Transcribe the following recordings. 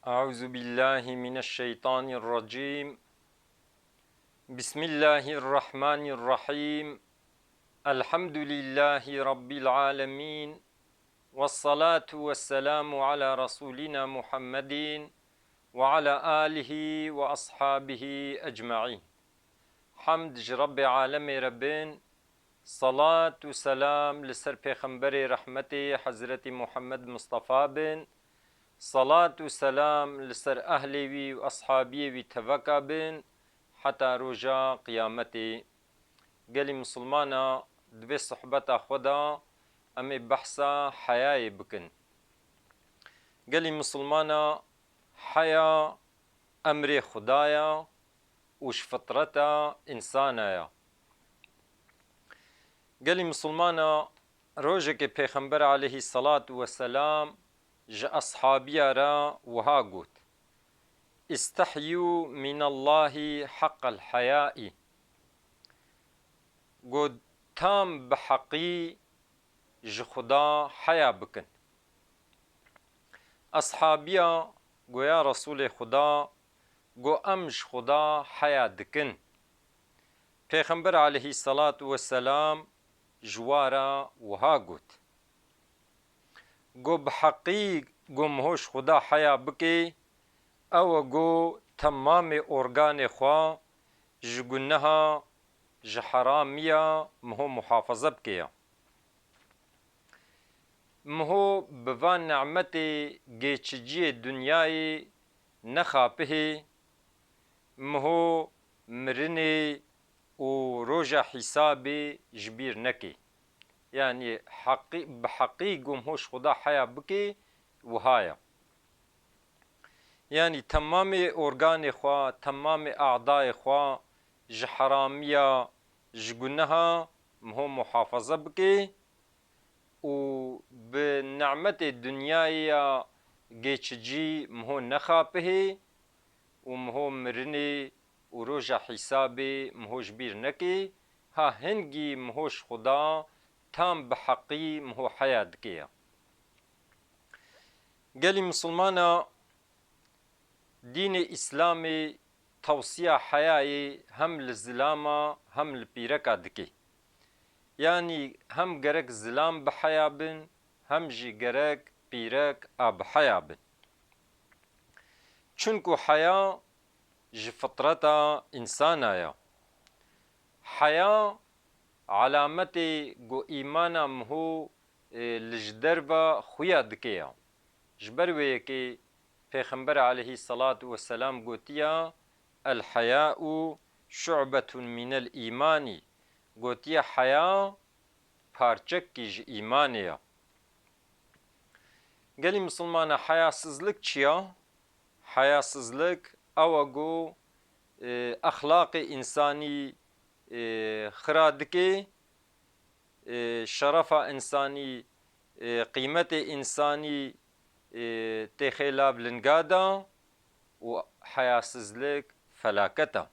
أعوذ بالله من الشيطان الرجيم. بسم الله الرحمن الرحيم. الحمد لله رب العالمين، والصلاة والسلام على رسولنا محمد وعلى آله وأصحابه أجمعين. حمد رب عالم ربين، صلاة وسلام لسر پیغمبر رحمت حضرت محمد مصطفى بن، صلاة و سلام لسر أهلي وي و أصحابي وي تفكا بن حتى رجا قيامتي. قالي مسلمانا دوي صحبتا خدا أمي بحثا حياة بكن. قالي مسلمانا حياة أمر خدايا وش فطرتا إنسانايا. قالي مسلمانا روجك پیغمبر عليه الصلاة والسلام جا أصحابيا را وها قوت: استحيوا من الله حق الحياء. قد تام بحقي جخدا حيا بكن. أصحابيا قو يا رسول خدا قو أمش خدا حيا دكن. پیغمبر عليه الصلاة والسلام جوارا وها قوت: قو بحقي قو مهوش خدا حيا بكي او گو تمام ارگان خوا جگنها جحرامیا مهو محافظه بکیا. مهو بوان نعمت گیچجی دنیای نخاپه، مهو مرنه و روژا حساب جبیر نکی. يعني بحقيق مهوش خدا حيا بكي وهايا. يعني تمام ارگان خوا، تمام اعضاء خوا جحراميا جگنها مهو محافظه بكي و بنعمت الدنيا گيچجي مهو نخاپه و مهو مرني و روجا حسابي مهو جبير نكي. ها هنگي مهوش خدا تام بحقي مهو حياة دكيا. قالي مسلمانا دين اسلامي توصيه حياي هم للزلامه هم لبيركا دكي. يعني هم جرك زلام بحيا بن، هم جي جرك بيرك بحيا بن. چونكو حياة جي فطرتا انسانايا. حياة علامتي جو ايمانا مهو لجدربا خويا دكيا. جبروي كي پیغمبر عليه الصلاة والسلام قوتيا: الحياء شعبة من الإيمان. قوتيا حياء پارچكيج إيمانيا. قالي مسلمانا حياء سزلك چيا؟ حياء سزلك اوغو اخلاق انساني خرادكي، شرف انساني، قيمة انساني تخيلاب لنقادا و حياسزلك فلاكتا.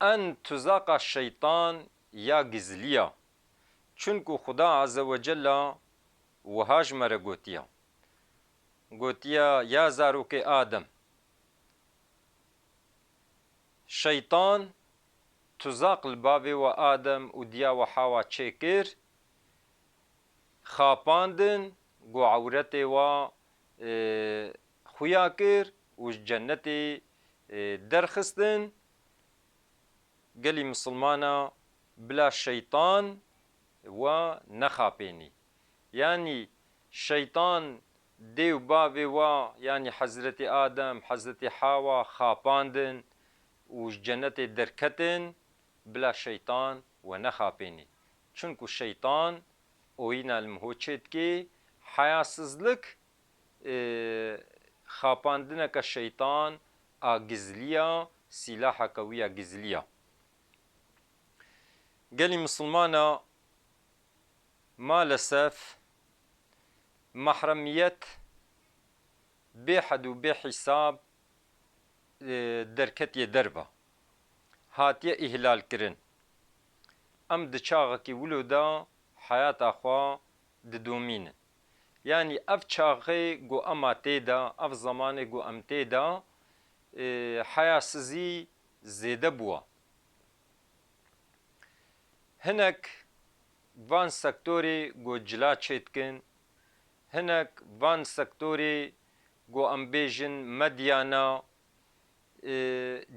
أن تزاق الشيطان يا قزليا. چونكو خدا عز وجل وهاج مرا قوتيا يا زاروك آدم. شيطان تزاق الباب و آدم و ديا وحاوا چكر خاپاندن گو عورت و خویا کر و جنت درخستن. قالي مسلمانا بلا شيطان و نخابيني. يعني شيطان ديو بابي و يعني حضرت آدم حضرت حوا خاپاندن و جنت دركتن بلا شيطان و نخابيني. چونكو الشيطان oyina المهوچت حياسزلك خاپاندنك الشيطان گزليا سلاح قوية گزليا. قالي مسلمانا ما لسف محرميت بحد و بحساب دركت دربا هاتيا إهلال كرن. ام دچاغكي ولو دا حياة أخوا ددومين. yani ev çaxê got ema têda, ev zamanê got em têda hayasizî zêde bûye. Hinek van sektorê got cila çêdikin, hinek van sektorê got em bêjin medyana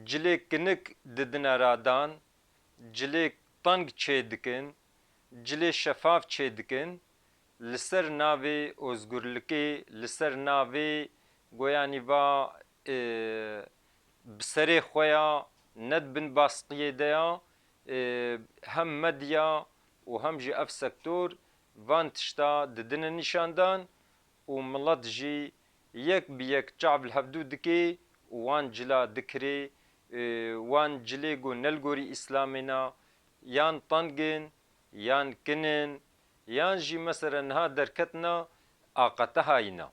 cilê kinik didine radan, cilê teng çêdikin, cilê şefaf çêdikin, li ser navê ozgurlikê, li ser navê goyanî va bi serê xwe ya nedibin baskiyê de ya hem medya û hem jî ev sektor van tişta didine nîşandan û milet jî yek bi yek çav li hevdû dike û wan cila dikire, wan cilê got nelgorî Îslamê na yan tengin, yan kinin, yan jî mesela niha derketina aqete hayîne.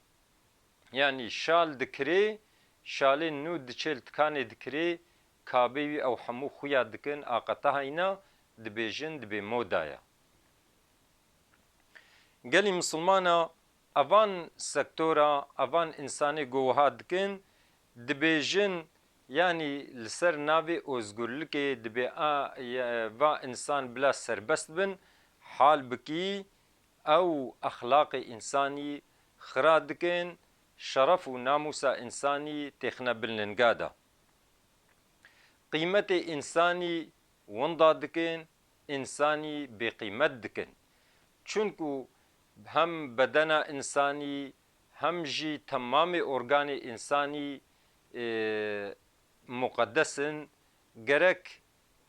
Yani şal dikire, şalê nû diçe li tikanê dikire, kabê wî ew hemû xuya dikin, aqete hayîne, dibêjin dibê modaya. Gelî misilmana evan sektora, evan insanê got wiha dikin, dibêjin yani li ser navê ozgurlikê dibe va insan bila serbest bin, hal bikî ew exlaqê insanî xira dikin, şeref û namûsa insanî têxine bilininga da. Qîmetê insanî winda dikin, insanî bêqîmet dikin. Çunku hem bedena insanî hem jî temamê organê insanî muqeddesin, gerek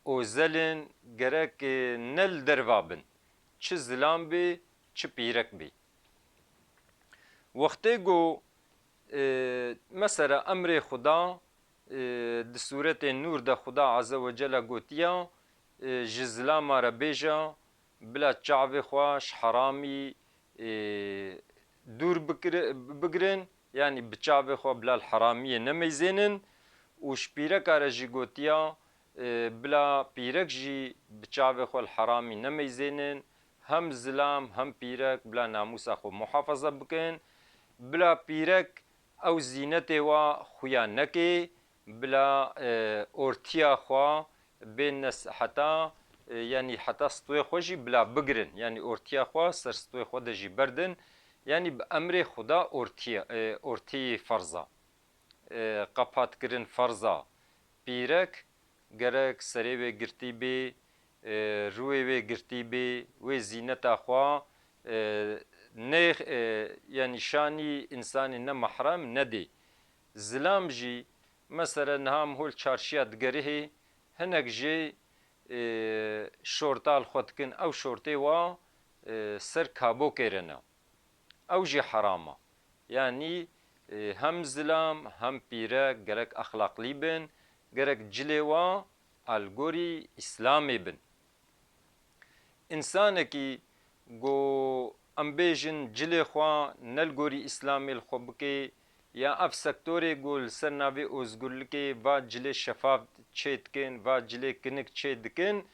ozelin, gerek ne li derva bin. Çi zilam bê, çi pîrek bê. Wextê got mesela emrê Xuda di sûretê Nûr de Xuda Azze ve Celle gotiya ji zilama re bêje bila çavê xwe ji heramî dûr bigirin, yani bi çavê xwe bila heramiyê nemeyzênin û ji pîreka re jî gotiya bila pîrek jî bi çavê xwe li heramî nemeyzênin, hem zilam hem pîrek bila namûsa xwe muhafaza bikin, bila pîrek ew zînetê wa xuya neke, bila ortiya xwe bên heta yani heta stûyê xwe jî bila bigirin, yani ortiya xwe ser stûyê xwe de jî berdin, yani bi emrê Xuda ortiyê ferza. Qepatkirin ferza. Pîrek gerek serê wê girtî bê, rûyê wê girtî bê, wê zîneta xwe ne yani şanî insanê ne mehrem nedê. Zilam jî mesela niha hol çarşiya digerihê hinek jê şortal xwe dikin, ew şortê wa ser kabokê re ne. Ew jî herama. Yani hem zilam hem pîrek gerek exlaqlî bin, gerek cilê wa algorî İslamê bin. İnsanekî got em bêjin cilê xwe nelgorî İslamê li xwe bike, ya ev sektorê got li ser navê ozgurlikê va cilê şefaf çê dikin, va cilê kinik çê dikin,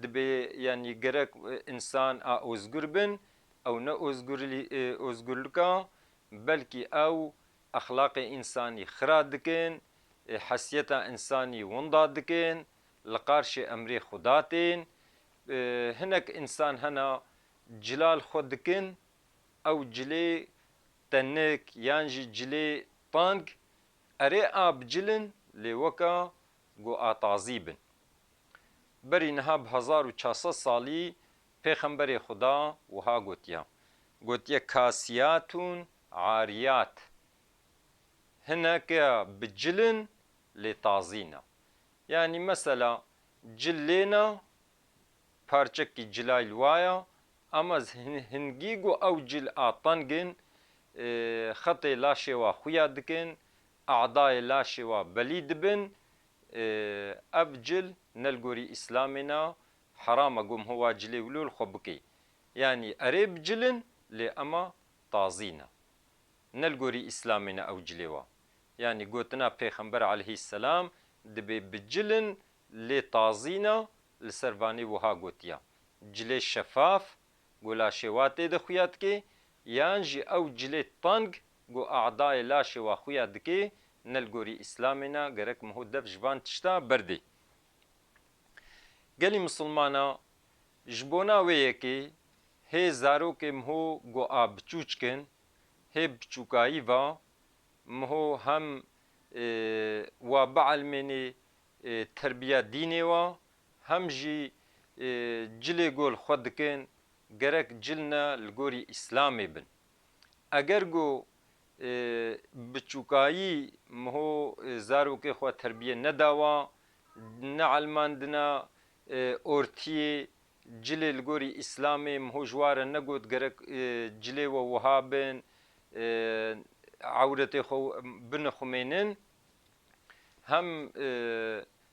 dibe yani gerek insan a ozgur bin, ew ne ozgurlika, belkî ew exlaqê insanî xira dikin, hesiyeta insanî winda dikin, li qarşê emrê Xuda tên, hinek insan hene cilal xwe dikin, ew cilê tenik yan jî cilê teng erê a bicilin lê weka got a tazî bin. Berî niha bi 1400 salî Pêxemberê Xuda wiha gotiya. Gotiye kasiyatûn ariyat. Hineke bicilin lê tazî ne. Yani mesela cillêna parçekî cilayl waya ama hingî got ew cil a tengin xetê laşê wa xuya dikin, eዕdayê laşê wa belî dibin, ev cil nelgorî İslamê na herama gom hiwa cilê wilo li xwe bike. Yani erê bicilin lê ema tazî ne. Nelgorî İslamê ne ew cilê wa. Yani gotina Pêxember aleyhisselam dibe bicilin lê tazî ne, li ser vanê wiha gotiya. Cilê şefaf got laşê wa tê de xuya dike, یان جی او جلی تنگ گو اعدای لاش و خویا دکی نلگوری اسلامینا گرک مهو دف جوان تشتا بردی گلی مسلمانا جبونا ویکی هی زارو که مهو گو آب چوچکن هی بچوکایی و مهو هم و بعلمینی تربیه دینی و هم جی جلی گل خود کن گرک جلنا لگوری اسلامی بن اگر گو بچوکایی مهو زارو که خود تربیه نداوا نعلماندنا اورتی جلی لگوری اسلامی مهو جوار نگود گرک جلی و وهابن عورت خو بن خمینن هم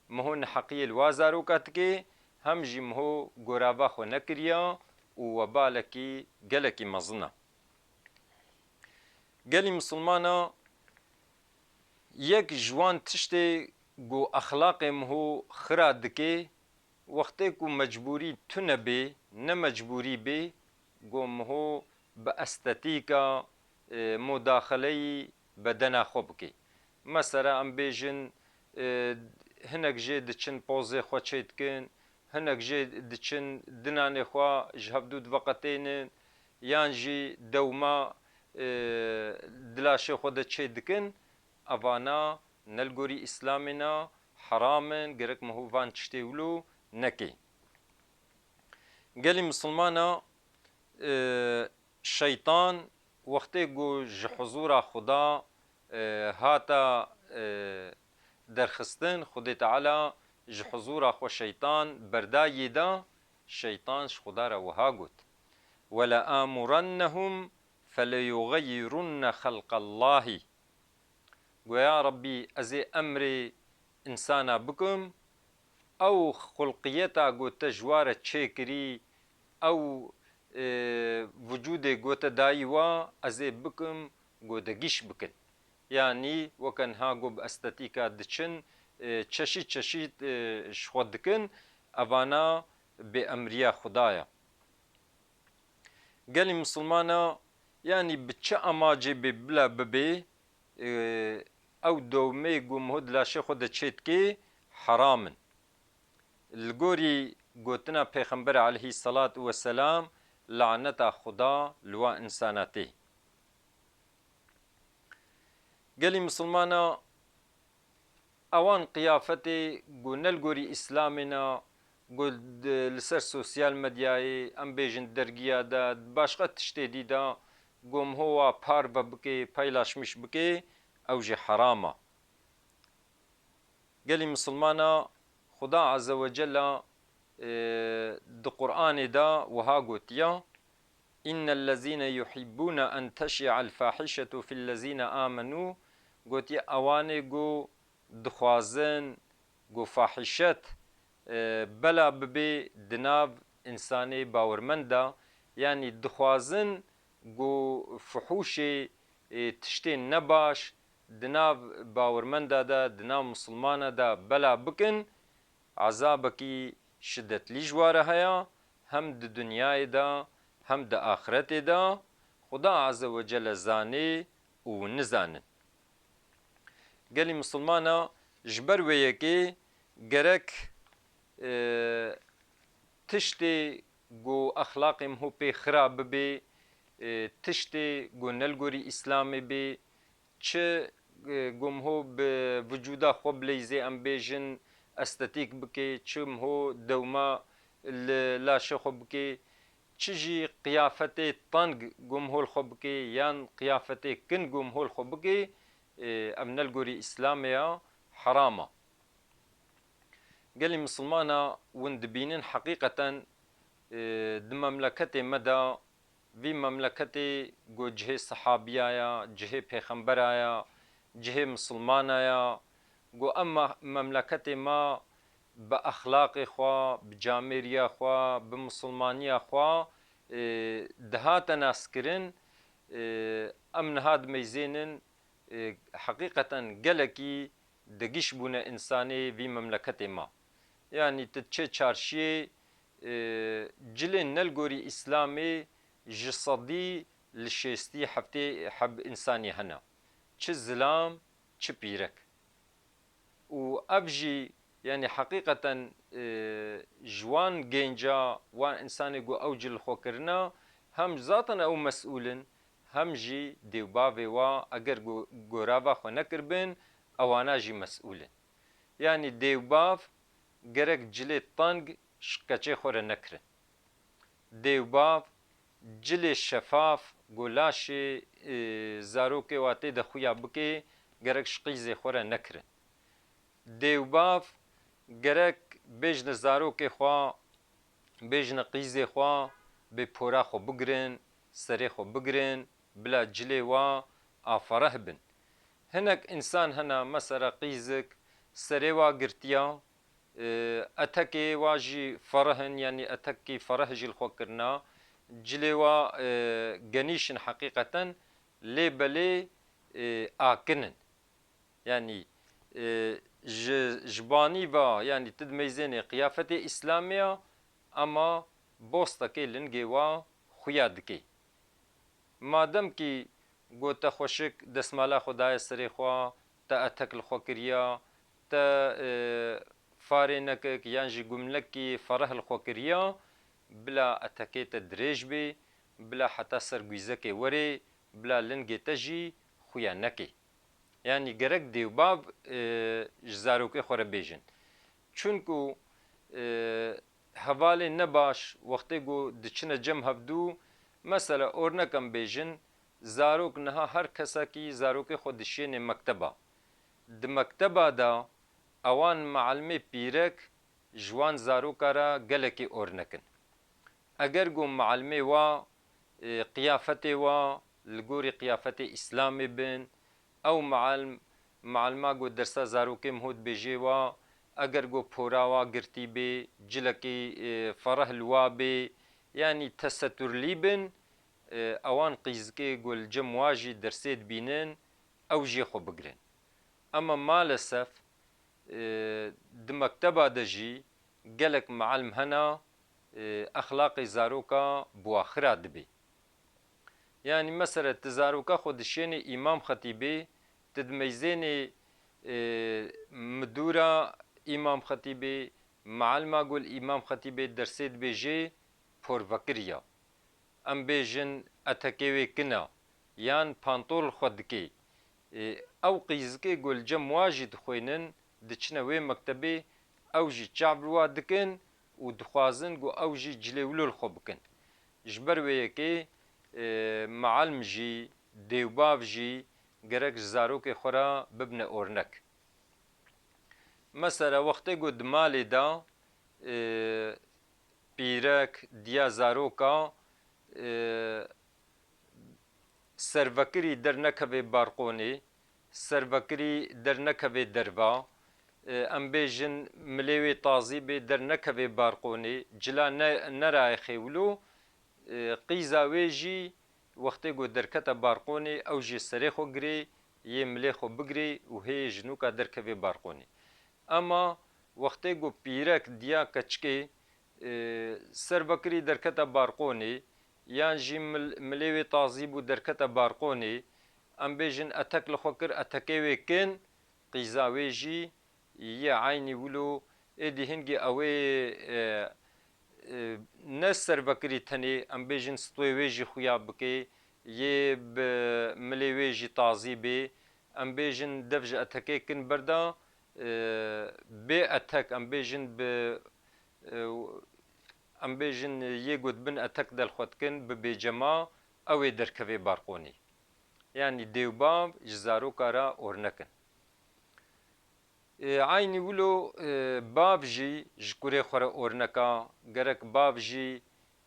مهو حقیل وازارو کاتکی هم جی مهو گورابا خو نکریا و بالکی گلکی مزنه گلی مسلمانا یک جوان تشتی گو اخلاق مهو خرا دکی وقتی کو مجبوری تو نبی نه مجبوری بی گو مهو با استاتیکا مداخله بدن خوب کی مثلا ام بیجن هنک جه دچن پوزه خو چیتکن هنک جه دچن دنان خو جهبدود وقتین یان جی دوما دلاش خود چیدکن اوانا نلگوری اسلامنا حرامن گرک مهوان تشتیولو نکی گلی مسلمانا شیطان وقتی گو حضور خدا هاتا درخستن خود تعالی حضور خو شیطان بردایی دا شیطان خدا را وها گوت ولا آمرنهم فليغيرن خلق الله ويا ربي أزي أمري إنسانا بكم أو خلقيتا قوت جوارة تشيكري أو وجود قوت دايوا أزي بكم قوت جيش بكن يعني وكان هاقوب أستاتيكا دچن چشي شخودكن أفانا بأمريا خدايا قالي مسلمانا يعني بتشا اماجي ببلا ببي او دومي قوم هود لا شيخو تشيتكي حرام الجوري قوتنا پیغمبر عليه الصلاة والسلام لعنتا خدا لوا انساناته قالي مسلمانا اوان قيافتي قلنا الجوري اسلامنا قل لسر سوسيال مدياي ام بيجن درگيا دا باشقا تشتيدي دا قوم هو پار ببكي پaylaşmış بكي او جي حرامه قالي مسلمانا خدا عز وجل د قرآن دا وها قوتيا إن الذين يحبون أن تشيع الفاحشة في الذين آمنوا قوتيا أواني قو دخوازن قو فاحشت بلا ببي دناف إنساني باورمندا يعني دخوازن قو فحوشي تشتين نباش دناف باورمندا دا دناف مسلمانا دا بلا بكن عذابكي شدت لجواره هيا هم د دنياي دا هم د آخرت دا خدا عز وجل زاني و نزانن قالي مسلمانا جبر ويكي گرك تشتي قو أخلاقي مهو بي خراب بي تشتي قو نلقوري إسلامي بي چه قوم هو بوجودا خوب ليزي ام بيجن استاتيك بكي چم هو دوما لا شخو بكي چجي قيافتي طنق قوم هو الخبكي يان قيافتي كن قوم هو الخبكي ام نلقوري إسلاميا حرامة قال مسلمانا وندبينين حقيقة د مملكتي مدى في مملكتي جو جهه صحابيايا جهه پیغمبرايا جهه مسلمانايا جو اما مملكتي ما باخلاق خوا بجامريا خوا بمسلمانيا خوا دهات ناسكرن امن هاد ميزينن حقيقة قلكي دقيش بنا انساني في مملكتي ما يعني تتشي چارشي جلين نلقوري اسلامي جسدي لشيستي حفتي حب إنساني هنا چ زلام چ بيرك وأبجي يعني حقيقة جوان جينجا وان إنساني جو أوجي الخوكرنا هم ذاتنا أو مسؤولن هم جي ديوبابي وا أجر جو رابا خو نكربن أوانا جي مسؤولن يعني ديوباف جرك جلي طنق شكاچي خور نكرن ديوباف جلي شفاف گولاشي زاروكي واتي دخويا بكي جرك شقيزي خور نكرن ديوباف جرك بيجن زاروكي خوا بيجن قيزي خوا بپورا خو بگرن سري خو بگرن بلا جلي وا آفره بن هناك إنسان هنا مثلا قيزك سري وا قرتيا أتكي واجي فرهن يعني أتكي فرح جي الخوكرنا جلي وا جنيشن حقيقة لي بلي آكنن يعني جباني با يعني تدميزيني قيافة إسلامية أما بوستكي لنجي وا خويادكي مادم كي گوته خوشک دسمالا خدای سری خوا تا اتکل خوکریا تا فارنک یانجی گملکی فرح الخوکریا بلا اتکیت دریج بی بلا حتا سرگویزک وری بلا لنگی تجی خویا نکی يعني جرك ديوباب جزاروكي خور بيجن چونكو حوالي نباش وقتی گو دچنه جم هفدو مثلا اورنکم بيجن زاروك نها هر کسا کی زاروك خود دشين مكتبه د مكتبه دا اوان معلمي بيرك جوان زاروك را گلكي اورنكن اگر گو معلمي وا قيافتي وا لگوري قيافتي اسلامي بن او معلما گو درسا زاروكي مهود بيجي وا اگر گو پورا وا گرتي بي جلكي فرح الوا بي يعني تستر ليبن اوان قيزكي قول جم واجي درسيد بينن او جي خو بگرن اما مالسف د مكتبه دجي قالك معلم هنا اخلاقي زاروكا بواخرة دبي يعني مثلا تزاروكا خود شيني امام خطيبي تدميزيني مدورة امام خطيبي معلمه قول امام خطيبي درسيد بيجي پور وكريا ام بيجن اتكيوي كنا يان پانطول خودكي او قيزكي قول جم واجد خوينن دچنه وي مكتبي او جي چابلوا دكن و دخوازن قو او جي جليولو الخوبكن جبر ويكي معلم جي ديوباب جي گرك زاروكي خورا ببن اورنك مثلا وقتی قو دمالي دا بيرك ديا زاروكا سربكري در نكبي بارقوني سربكري در نكبي دربا ام بيجن مليوي طازيبي در نكبي بارقوني جلا نراي خيولو قيزاويجي وقتي قو دركتا بارقوني او جي سريخو گري يه مليخو بگري وهي جنوكا دركبي بارقوني اما وقتي قو بيرك ديا كچكي سربكري دركتا بارقوني یان جی ملیوی تازیب و درکت بارقونی ام بیجن اتک لخوکر اتکیوی کن قیزاوی جی یه عینی ولو ایدی هنگی اوی نسر بکری تنی ام بیجن ستوی جی خویا بکی یه ملیوی جی تازیبی ام بیجن دفج اتکی کن بردا بی اتک ام بیجن ام بیجن یه گود بن اتک دل خودکن به جما اوی درکوی بارقونی يعني ديوباب جزارو كارا اورنكن عيني ولو بابجي جكوري خورا اورنكا غرك بابجي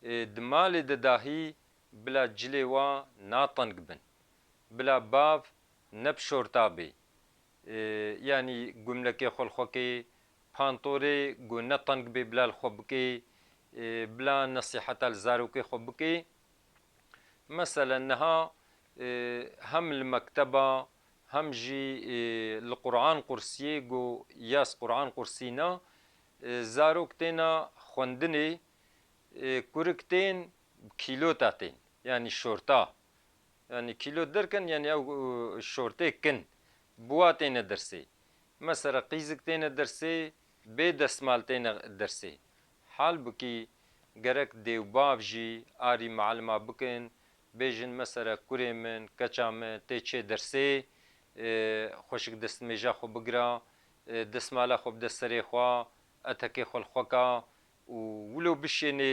دمال دداهي بلا جليوا ناطنق بن بلا باب نبشورتابي يعني قملكي خلخوكي بانطوري قو نطنق بي بلا الخبكي بلا نصيحة الزاروكي خبكي مثلا نها هم المكتبة هم جي القرآن قرسي جو ياس قرآن قرسينا زاروكتنا خوندني كوركتين كيلوتاتين يعني شورتا yani kilo derken yani ew şortê kin buwa têne dersê mesela qîzik têne dersê bê destmal têne dersê halbukî gerek dêwbav jî arî meelima bikin bêjin mesela kurê min keça min tê çê dersê xweşik destmêja xwe bigira destmala xwe bide serê xwe etekê xwe li xwe ka û wilo bişênê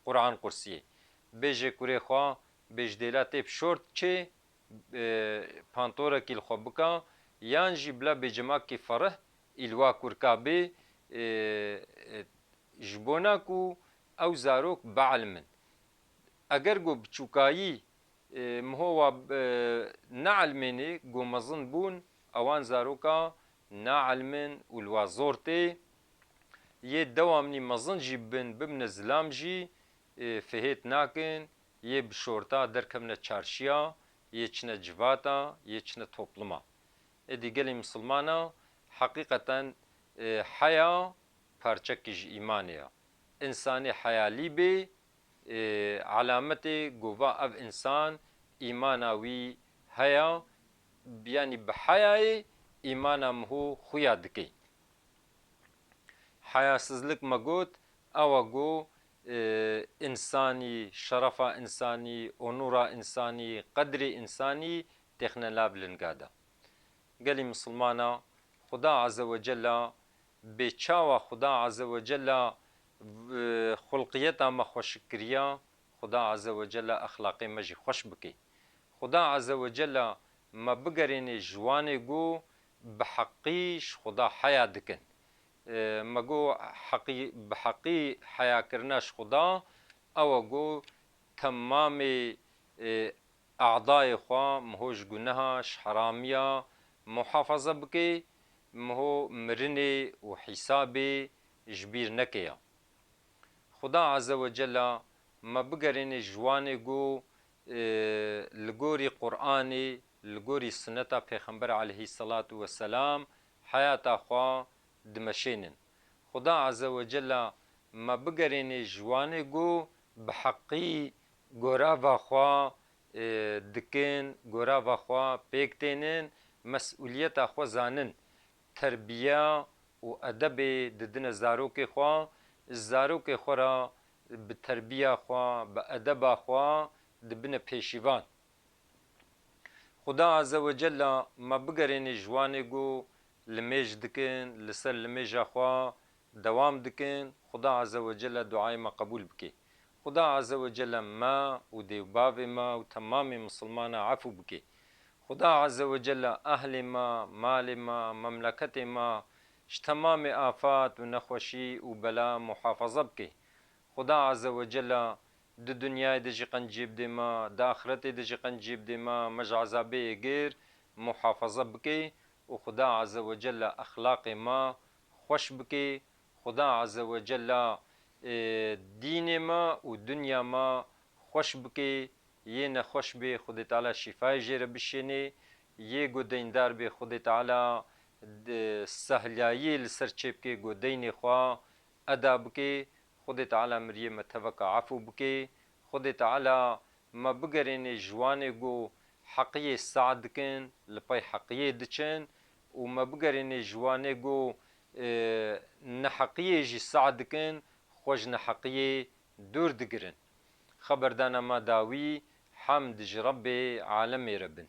Qur'an qursiyê bêje kurê xwe bêjdêla tê şort çê pantorekî li xwe bika yan jî bila bêcemakê ferih îlwa kurka bê ji bona ku ew zarok beelmin eger got biçûkayî mihowa neelmênê got mezin bûn ewan zaroka naelmin û li wa zor tê yê dewamnî mezin jî bin bibine zilam jî fihêt nakin yê bi şorta derkevne çarşiya yê çine civata yê çine topluma êdî gelê misilmana heqîqeten heya parçekî ji îmanê ye însanê heyalî bê celametê gova ev însan îmana wî heya yanî bi heyayê îmana miho xuya dike heyasizlik me got ew got însanî şerefa însanî onûra însanî qedrê însanî têxine lav linga de gelê misilmana Xuda Azze ve Cella bê çawa Xuda Azze ve Cella xulqiyeta me xweşik kiriya Xuda Azze ve Cella exlaqê me jî xweş bike Xuda Azze ve Cella me bigerêne ji wanê got bi heqî ji Xuda heya dikin me got bi heqî heyakirina ji Xuda ew e got temamê eعdayê xwe miho ji guneha ji heramiya muhafaza bike miho mirinê û hîsabê ji bîr nekeya Xuda Azze ve Cella me bigerêne ji wanê got li gorî Qur'anê li gorî suneta Pêxember aleyhisselatu vesselam heyata xwe dimeşênin Xuda Azze ve Cella me bigerêne ji wanê got bi heqî gorava xwe dikin gorava xwe pêk tênin mes'ûliyeta xwe zanin terbiya û edebê didine zarokê xwe zarokê xwe ra bi terbiya xwe bi edeba xwe dibine pêşîvan Xuda Azze ve Cella me bigerêne ji wanê got li mêj dikin li ser li mêja xwe dewam dikin Xuda Azze ve Cella duayê me qebûl bike Xuda Azze ve Cella me û dêwbavê me û temamê misilmana efû bike Xuda Azze ve Cella ehlê me malê me memleketê me ji temamê afat û nexweşî û bela muhafaza bike Xuda Azze ve Cella di dunyayê de jî qencî bidê me di axiretê de jî qencî bidê me me ji ezabê gêr muhafaza bike û Xuda Azze ve Cella exlaqê me xweş bike Xuda Azze ve Cella dînê me û dunya me xweş bike yê nexweş bê Xwedê Teala şîfayê jê re bişêne yê got deyndar bê Xwedê Teala sehlayiyê li ser çê bike got deynê xwe eda bike Xwedê Teala miriyê me teveka efû bike Xwedê Teala me bigerêne ji wanê got heqiyê saع dikin li pey heqiyê diçin û me bigerêne ji wanê got neheqiyê jî saع dikin xwe ji neheqiyê dûr digirin xeberdana me dawî hemd ji Rebbê alemê re bin